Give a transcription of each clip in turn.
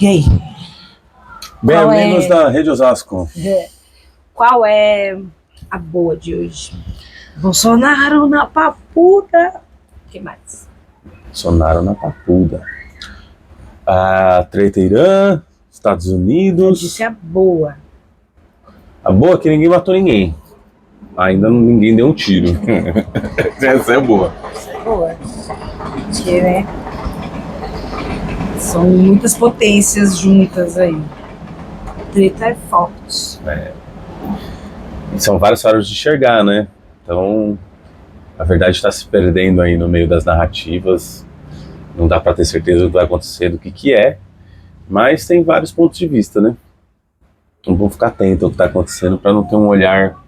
E aí? Bem-vindos da Rede Osasco. Qual é a boa de hoje? Bolsonaro na papuda. O que mais? Bolsonaro na papuda. A treta Irã, Estados Unidos. Eu disse a boa. A boa é que ninguém matou ninguém. Ainda ninguém deu um tiro. Essa é boa. Essa é boa. Porque, né? São muitas potências juntas aí. A treta é forte. E são várias formas de enxergar, né? Então, a verdade está se perdendo aí no meio das narrativas. Não dá para ter certeza do que vai acontecer, do que é. Mas tem vários pontos de vista, né? Então vamos ficar atento ao que está acontecendo para não ter um olhar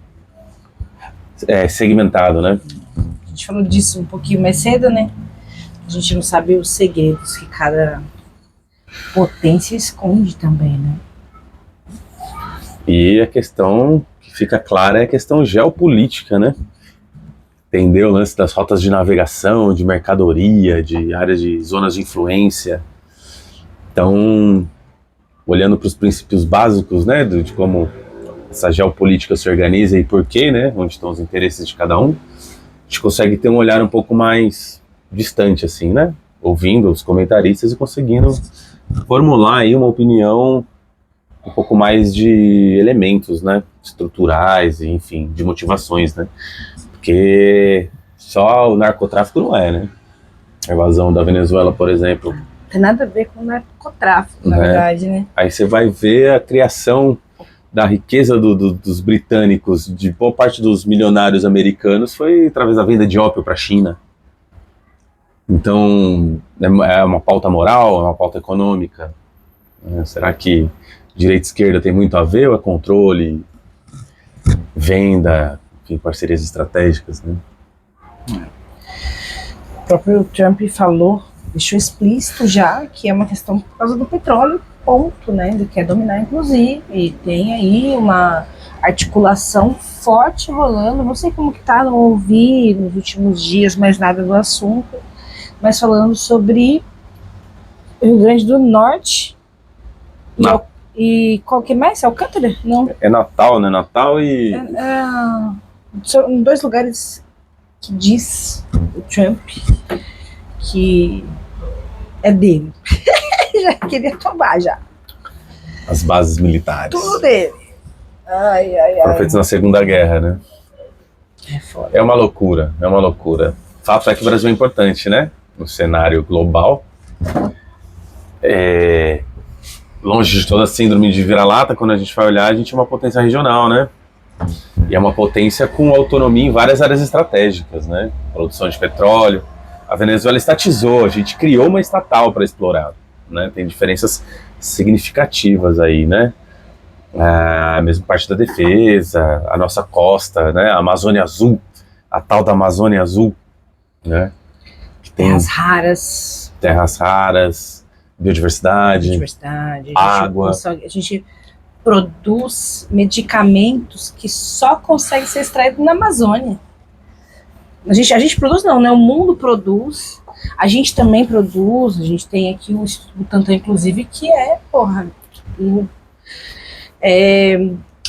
segmentado, né? A gente falou disso um pouquinho mais cedo, né? A gente não sabe os segredos que cada potência esconde também, né? E a questão que fica clara é a questão geopolítica, né? Entendeu o lance das rotas de navegação, de mercadoria, de áreas de zonas de influência. Então, olhando para os princípios básicos, né, de como essa geopolítica se organiza e por quê, né, onde estão os interesses de cada um, a gente consegue ter um olhar um pouco mais distante, assim, né, ouvindo os comentaristas e conseguindo formular aí uma opinião um pouco mais de elementos, né, estruturais, enfim, de motivações, né, porque só o narcotráfico não é, né, a invasão da Venezuela, por exemplo. Tem nada a ver com narcotráfico, na verdade, né? Aí você vai ver a criação da riqueza dos britânicos, de boa parte dos milionários americanos, foi através da venda de ópio para a China. Então, é uma pauta moral, é uma pauta econômica. Será que direita e esquerda tem muito a ver ou é controle, venda, enfim, parcerias estratégicas, né? O próprio Trump falou, deixou explícito já que é uma questão por causa do petróleo, ponto, né? Ele quer dominar, inclusive, e tem aí uma articulação forte rolando. Não sei como que tá, não ouvi nos últimos dias mais nada do assunto, mas falando sobre o Rio Grande do Norte e qual que mais? Alcântara? Não. É Natal, né? Natal e... São dois lugares que diz o Trump que é dele. Já queria tomar, já. As bases militares. Tudo dele. Ai. Foram feitos na Segunda Guerra, né? É foda. É uma loucura, é uma loucura. O fato é que o Brasil é importante, né? No cenário global. Longe de toda a síndrome de vira-lata, quando a gente vai olhar, a gente é uma potência regional, né? E é uma potência com autonomia em várias áreas estratégicas, né? Produção de petróleo. A Venezuela estatizou, a gente criou uma estatal para explorar, né? Tem diferenças significativas aí, né? A mesma parte da defesa, a nossa costa, né? A Amazônia Azul, a tal da Amazônia Azul, né? Que tem terras raras, biodiversidade, água. A gente produz medicamentos que só conseguem ser extraídos na Amazônia. A gente produz não, né? O mundo produz, a gente também produz, a gente tem aqui o Instituto Butantan, inclusive, que é,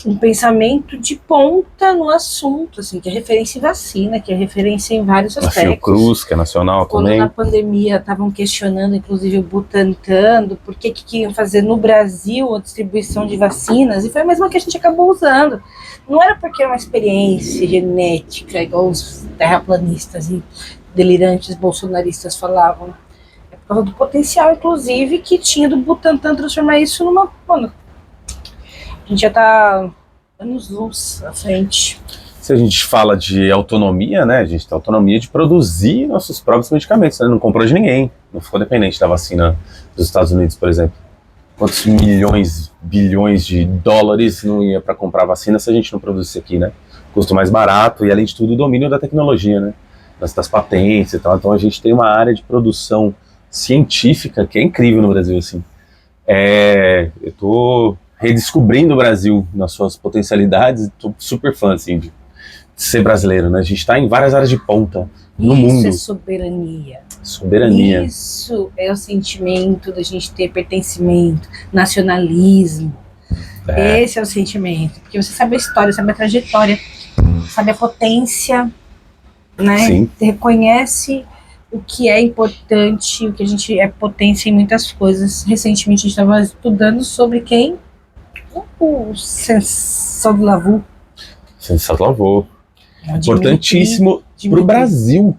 um pensamento de ponta no assunto, assim, que é referência em vacina, que é referência em vários aspectos. A Fiocruz, que é nacional quando também. Na pandemia estavam questionando, inclusive, o Butantan, do por que queriam fazer no Brasil a distribuição de vacinas, e foi a mesma que a gente acabou usando. Não era porque era uma experiência genética, igual os terraplanistas e delirantes bolsonaristas falavam. É por causa do potencial, inclusive, que tinha do Butantan transformar isso numa... Mano, a gente já tá anos-luz à frente. Se a gente fala de autonomia, né, a gente tem autonomia de produzir nossos próprios medicamentos, né? Não comprou de ninguém, não ficou dependente da vacina dos Estados Unidos, por exemplo. Quantos milhões, bilhões de dólares não ia para comprar vacina se a gente não produzisse aqui, né? Custo mais barato e, além de tudo, o domínio da tecnologia, né? Das patentes e tal. Então a gente tem uma área de produção científica que é incrível no Brasil, assim. Eu tô redescobrindo o Brasil nas suas potencialidades, tô super fã, assim, de ser brasileiro, né? A gente tá em várias áreas de ponta no mundo. Isso é soberania. Soberania. Isso é o sentimento da gente ter pertencimento, nacionalismo. Esse é o sentimento. Porque você sabe a história, sabe a trajetória, sabe a potência, né? Sim. Você reconhece o que é importante, o que a gente é potência em muitas coisas. Recentemente a gente estava estudando sobre quem? O Sensor do Lavu. Sensor do Lavu. Importantíssimo para o Brasil.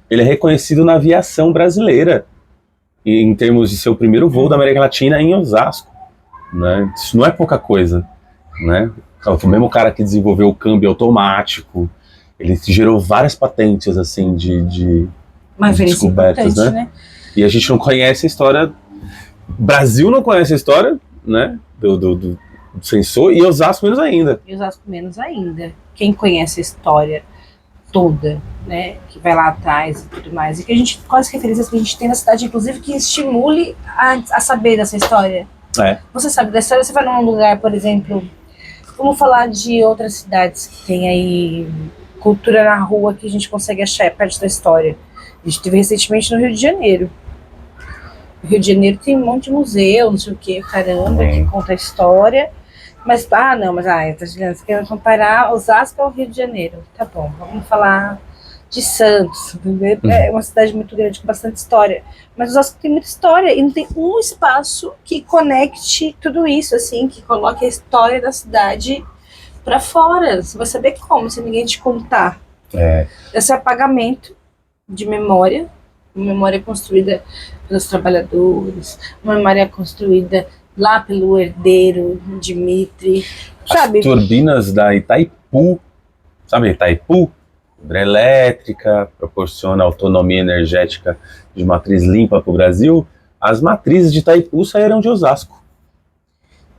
Ele é reconhecido na aviação brasileira, em termos de ser o primeiro voo da América Latina em Osasco. Né? Isso não é pouca coisa. Né? O mesmo cara que desenvolveu o câmbio automático, ele gerou várias patentes assim, de descobertas. Né? E a gente não conhece a história. O Brasil não conhece a história, né? do sensor, e Osasco menos ainda. E Osasco menos ainda. Quem conhece a história toda, né, que vai lá atrás e tudo mais, e que a gente, quais referências que a gente tem na cidade, inclusive, que estimule a saber dessa história. Você sabe da história, você vai num lugar, por exemplo, vamos falar de outras cidades que tem aí cultura na rua que a gente consegue achar perto da história. A gente teve recentemente no Rio de Janeiro. O Rio de Janeiro tem um monte de museu, não sei o que, caramba, que conta a história. Mas, você quer comparar Osasco ao Rio de Janeiro. Tá bom, vamos falar de Santos. Entendeu? É uma cidade muito grande, com bastante história. Mas Osasco tem muita história e não tem um espaço que conecte tudo isso, assim, que coloque a história da cidade pra fora. Você vai saber como, se ninguém te contar. Esse apagamento de memória, uma memória construída pelos trabalhadores, uma memória construída lá pelo herdeiro Dimitri, sabe? As turbinas da Itaipu, sabe Itaipu? Hidrelétrica, proporciona autonomia energética de matriz limpa para o Brasil. As matrizes de Itaipu saíram de Osasco.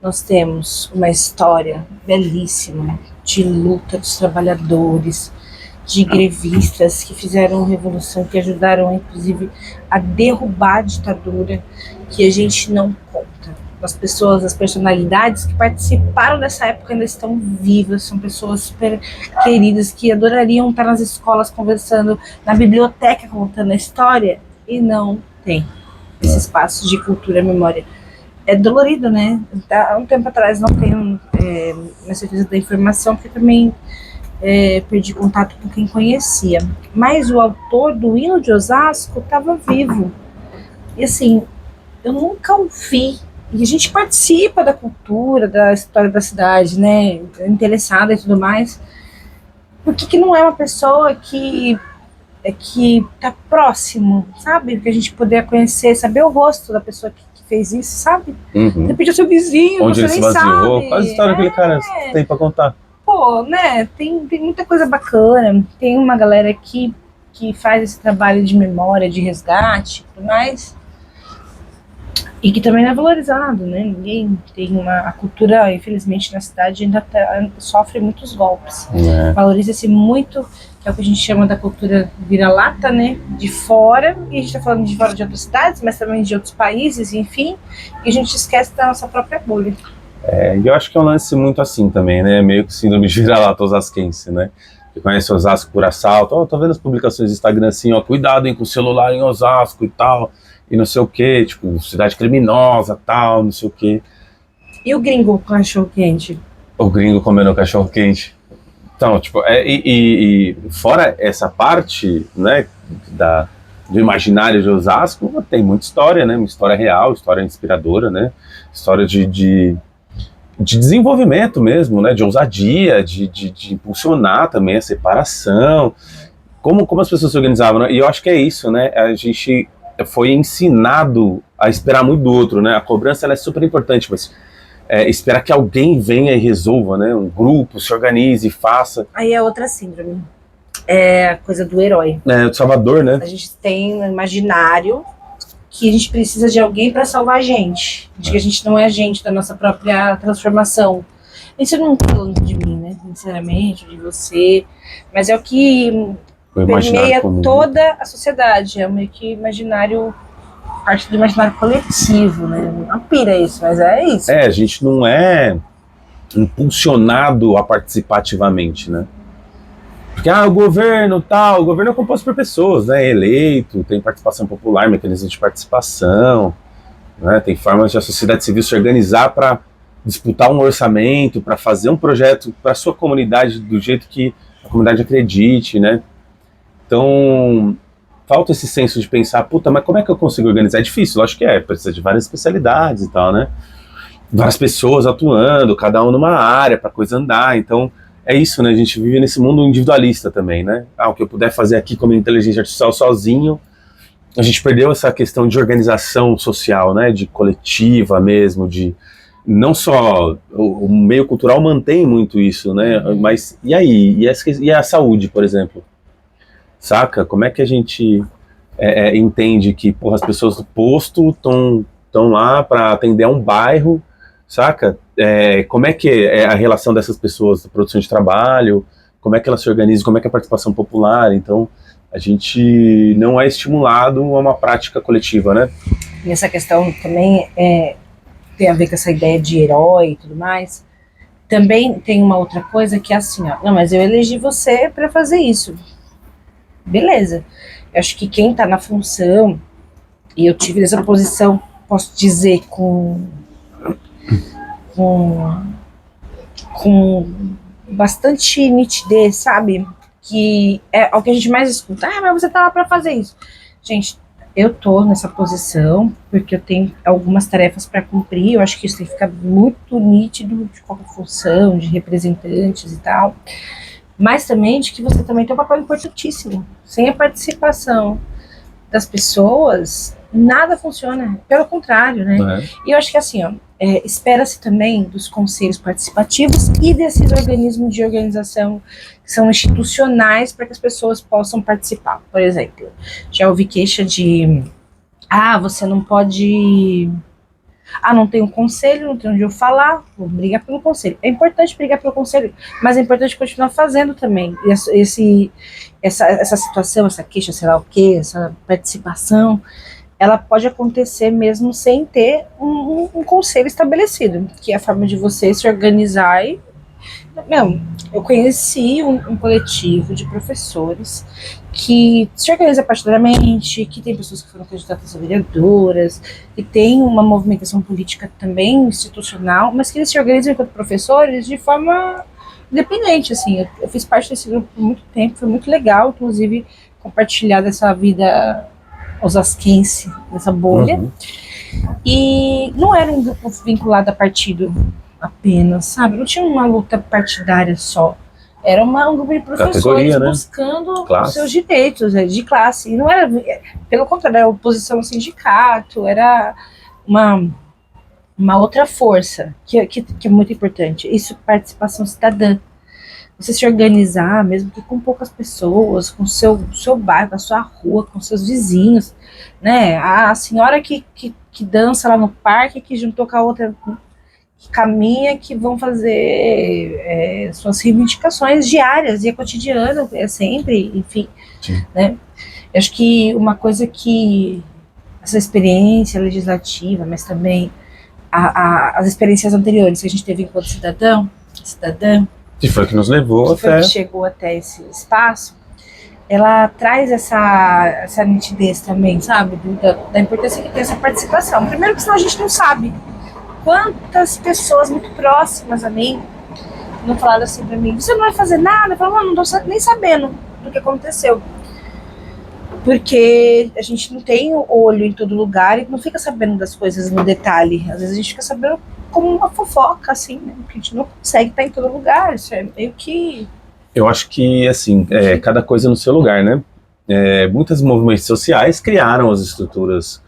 Nós temos uma história belíssima de luta dos trabalhadores, de grevistas que fizeram revolução, que ajudaram, inclusive, a derrubar a ditadura, que a gente não conta. As pessoas, as personalidades que participaram dessa época ainda estão vivas, são pessoas super queridas que adorariam estar nas escolas conversando, na biblioteca contando a história, e não tem esse espaço de cultura e memória. É dolorido, né? Há um tempo atrás não tenho a certeza da informação, porque também perdi contato com quem conhecia. Mas o autor do hino de Osasco estava vivo. E assim, eu nunca ouvi. E a gente participa da cultura, da história da cidade, né? Interessada e tudo mais. Por que não é uma pessoa que tá próximo, sabe? Que a gente poder conhecer, saber o rosto da pessoa que fez isso, sabe? De repente é o seu vizinho, onde você ele se nem baseou. sabe. Qual a história que aquele cara tem pra contar? Pô, né? Tem muita coisa bacana. Tem uma galera aqui que faz esse trabalho de memória, de resgate e tudo mais. E que também não é valorizado, né? Ninguém tem a cultura, infelizmente, na cidade ainda sofre muitos golpes. Valoriza-se muito, que é o que a gente chama da cultura vira-lata, né? De fora, e a gente tá falando de fora de outras cidades, mas também de outros países, enfim, e a gente esquece da nossa própria bolha. E eu acho que é um lance muito assim também, né? Meio que síndrome de vira-lata osasquense, né? Que conhece Osasco por assalto. Tô vendo as publicações do Instagram assim, cuidado com o celular em Osasco e tal. E não sei o que, tipo, cidade criminosa, tal, não sei o que. E o gringo com cachorro-quente? O gringo comendo cachorro-quente. Então, tipo, e fora essa parte, né, do imaginário de Osasco, tem muita história, né, uma história real, história inspiradora, né, história de desenvolvimento mesmo, né, de ousadia, de impulsionar também a separação, como as pessoas se organizavam, né? E eu acho que é isso, né, a gente foi ensinado a esperar muito do outro, né? A cobrança ela é super importante, mas esperar que alguém venha e resolva, né? Um grupo se organize e faça. Aí é outra síndrome. É a coisa do herói. Do Salvador, né? A gente tem no imaginário que a gente precisa de alguém para salvar a gente. De que a gente não é agente da nossa própria transformação. Isso eu não estou falando de mim, né? Sinceramente, de você. Mas é o que permeia toda a sociedade, é meio que imaginário, parte do imaginário coletivo, né? Não pira isso, mas é isso. A gente não é impulsionado a participar ativamente, né? Porque, o governo tal, o governo é composto por pessoas, né? É eleito, tem participação popular, mecanismo de participação, né? Tem formas de a sociedade civil se organizar para disputar um orçamento, para fazer um projeto para a sua comunidade do jeito que a comunidade acredite, né? Então, falta esse senso de pensar, puta, mas como é que eu consigo organizar? É difícil, lógico que precisa de várias especialidades e tal, né? Várias pessoas atuando, cada um numa área para a coisa andar, então é isso, né? A gente vive nesse mundo individualista também, né? O que eu puder fazer aqui como inteligência artificial sozinho, a gente perdeu essa questão de organização social, né? De coletiva mesmo, de não só o meio cultural mantém muito isso, né? Mas e aí? E a saúde, por exemplo? Saca? Como é que a gente entende que, porra, as pessoas do posto estão lá para atender a um bairro, saca? Como é que é a relação dessas pessoas da produção de trabalho, como é que elas se organizam, como é que é a participação popular. Então, a gente não é estimulado a uma prática coletiva, né? E essa questão também tem a ver com essa ideia de herói e tudo mais. Também tem uma outra coisa que é assim, ó, não, mas eu elegi você para fazer isso. Beleza. Eu acho que quem tá na função, e eu tive essa posição, posso dizer, com bastante nitidez, sabe? Que é o que a gente mais escuta. Mas você tá lá pra fazer isso. Gente, eu tô nessa posição porque eu tenho algumas tarefas para cumprir. Eu acho que isso tem que ficar muito nítido de qualquer função, de representantes e tal. Mas também de que você também tem um papel importantíssimo. Sem a participação das pessoas, nada funciona. Pelo contrário, né? E eu acho que assim, ó, espera-se também dos conselhos participativos e desses organismos de organização que são institucionais para que as pessoas possam participar. Por exemplo, já ouvi queixa de você não pode... não tem um conselho, não tem onde eu falar, vou brigar pelo conselho. É importante brigar pelo conselho, mas é importante continuar fazendo também. E essa situação, essa queixa, sei lá o quê, essa participação, ela pode acontecer mesmo sem ter um conselho estabelecido, que é a forma de você se organizar. Eu conheci um coletivo de professores que se organiza partidariamente, que tem pessoas que foram candidatas a vereadoras, que tem uma movimentação política também institucional, mas que eles se organizam enquanto professores de forma independente, assim. Eu fiz parte desse grupo por muito tempo, foi muito legal, inclusive, compartilhar dessa vida osasquense, dessa bolha. Uhum. E não era um grupo vinculado a partido apenas, sabe? Não tinha uma luta partidária só. Era um grupo de professores buscando os seus direitos de classe. E não era, pelo contrário, era oposição ao sindicato, era uma outra força, que é muito importante. Isso, participação cidadã. Você se organizar, mesmo que com poucas pessoas, com o seu bairro, com a sua rua, com seus vizinhos, né? A senhora que dança lá no parque, que juntou com a outra que caminha, que vão fazer suas reivindicações diárias, e é cotidiano, é sempre, enfim. Sim. Né? Eu acho que uma coisa que essa experiência legislativa, mas também as experiências anteriores que a gente teve enquanto cidadã, que foi que nos levou que chegou até esse espaço, ela traz essa nitidez também, sabe, da importância que tem essa participação. Primeiro que senão a gente não sabe quantas pessoas muito próximas a mim não falaram assim pra mim: você não vai fazer nada? Eu falo: não tô nem sabendo do que aconteceu. Porque a gente não tem olho em todo lugar e não fica sabendo das coisas no detalhe. Às vezes a gente fica sabendo como uma fofoca, assim, né? Porque a gente não consegue estar em todo lugar. Isso é meio que... Eu acho que, assim, cada coisa no seu lugar, né? Muitos movimentos sociais criaram as estruturas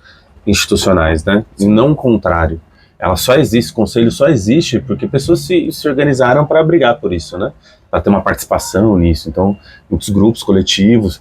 institucionais, né? E não o contrário. Ela só existe, o conselho só existe porque pessoas se organizaram para brigar por isso, né? Para ter uma participação nisso. Então, muitos grupos, coletivos,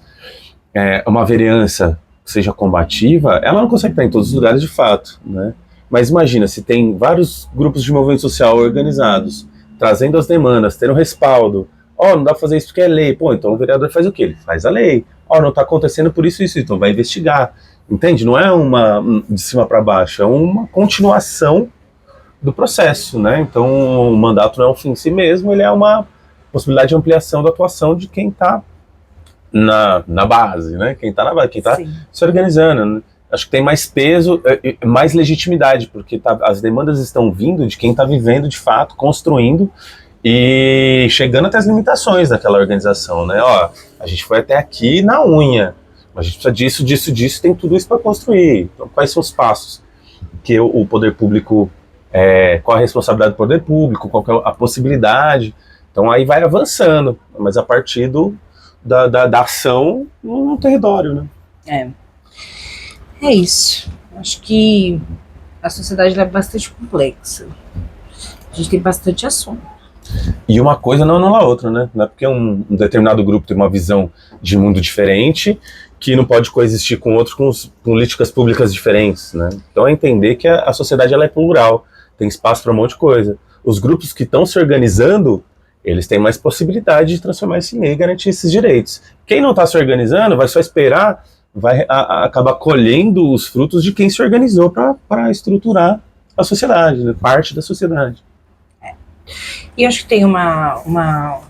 uma vereança que seja combativa, ela não consegue estar em todos os lugares de fato, né? Mas imagina, se tem vários grupos de movimento social organizados, trazendo as demandas, tendo respaldo. Não dá pra fazer isso porque é lei. Pô, então o vereador faz o quê? Ele faz a lei. Não tá acontecendo por isso, então vai investigar. Entende? Não é uma de cima para baixo, é uma continuação do processo, né? Então o mandato não é um fim em si mesmo, ele é uma possibilidade de ampliação da atuação de quem está na base, né? Quem está na base, quem está se organizando, né? Acho que tem mais peso, mais legitimidade, porque as demandas estão vindo de quem está vivendo de fato, construindo e chegando até as limitações daquela organização, né? Ó, a gente foi até aqui na unha, a gente precisa disso, tem tudo isso para construir. Então, quais são os passos que o poder público, qual a responsabilidade do poder público, qual que é a possibilidade? Então aí vai avançando, mas a partir da ação no território, né? É isso. Acho que a sociedade é bastante complexa. A gente tem bastante assunto. E uma coisa não anula a outra, né? Não é porque um determinado grupo tem uma visão de mundo diferente que não pode coexistir com outro com políticas públicas diferentes, né? Então é entender que a sociedade ela é plural, tem espaço para um monte de coisa. Os grupos que estão se organizando, eles têm mais possibilidade de transformar isso em lei e garantir esses direitos. Quem não está se organizando vai só esperar, vai acabar colhendo os frutos de quem se organizou para estruturar a sociedade, né? Parte da sociedade. E eu acho que tem uma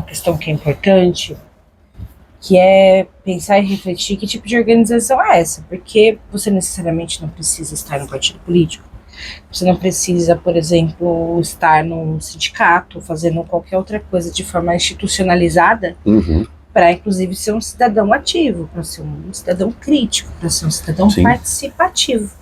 questão que é importante, que é pensar e refletir que tipo de organização é essa, porque você necessariamente não precisa estar no partido político, você não precisa, por exemplo, estar num sindicato, fazendo qualquer outra coisa de forma institucionalizada, para inclusive ser um cidadão ativo, para ser um cidadão crítico, para ser um cidadão participativo.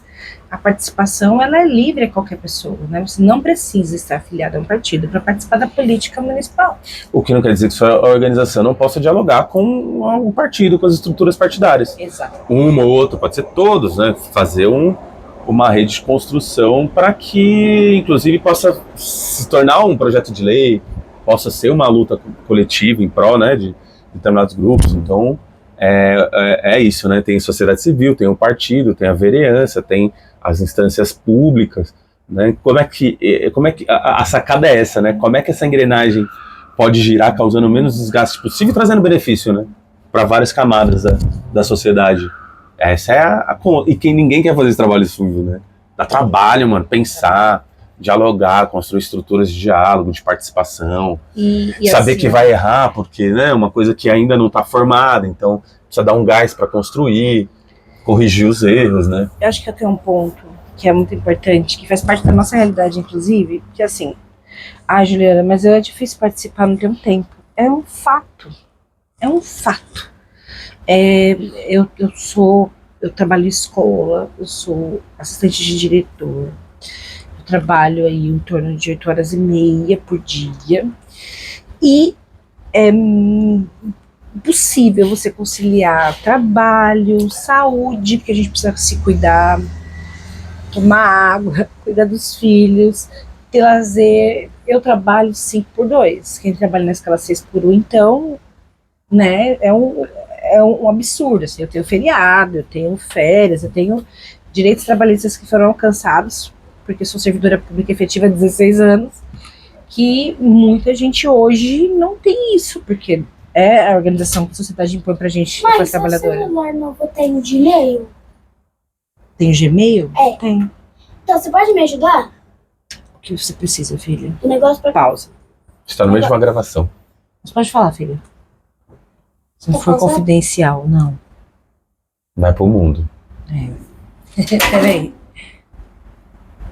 A participação ela é livre a qualquer pessoa, né? Você não precisa estar afiliado a um partido para participar da política municipal. O que não quer dizer que sua organização não possa dialogar com o partido, com as estruturas partidárias. Exato. Uma ou outra, pode ser todos, né? Fazer uma rede de construção para que, inclusive, possa se tornar um projeto de lei, possa ser uma luta coletiva em prol, né, de determinados grupos. Então, é isso, né? Tem sociedade civil, tem o partido, tem a vereança, tem as instâncias públicas, né? Como é que a sacada é essa, né? Como é que essa engrenagem pode girar causando o menos desgaste possível e trazendo benefício, né? Para várias camadas da sociedade. Essa é e quem ninguém quer fazer esse trabalho sujo, né? Dá trabalho, mano, pensar, dialogar, construir estruturas de diálogo, de participação, e saber assim, que vai errar, porque, né, uma coisa que ainda não está formada, então precisa dar um gás para construir, corrigir os erros, né? Eu acho que eu tenho um ponto que é muito importante, que faz parte da nossa realidade, inclusive, que assim, Juliana, mas é difícil participar, não tem um tempo. É um fato. É um fato. Eu trabalho em escola, eu sou assistente de diretor, eu trabalho aí em torno de 8h30 por dia, e é impossível você conciliar trabalho, saúde, porque a gente precisa se cuidar, tomar água, cuidar dos filhos, ter lazer. Eu trabalho 5x2, quem trabalha na escala 6x1, então, né, é um absurdo, assim, eu tenho feriado, eu tenho férias, eu tenho direitos trabalhistas que foram alcançados, porque eu sou servidora pública efetiva há 16 anos, que muita gente hoje não tem isso, porque é a organização que a sociedade impõe pra gente, pra trabalhadora. Mas o celular novo tem o Gmail? Tem o Gmail? É. Tem. Então você pode me ajudar? O que você precisa, filha? O negócio pra... Pausa. Está no meio de uma gravação. Você pode falar, filha. Se não Quer for pausar? confidencial, não. Vai pro mundo. Peraí.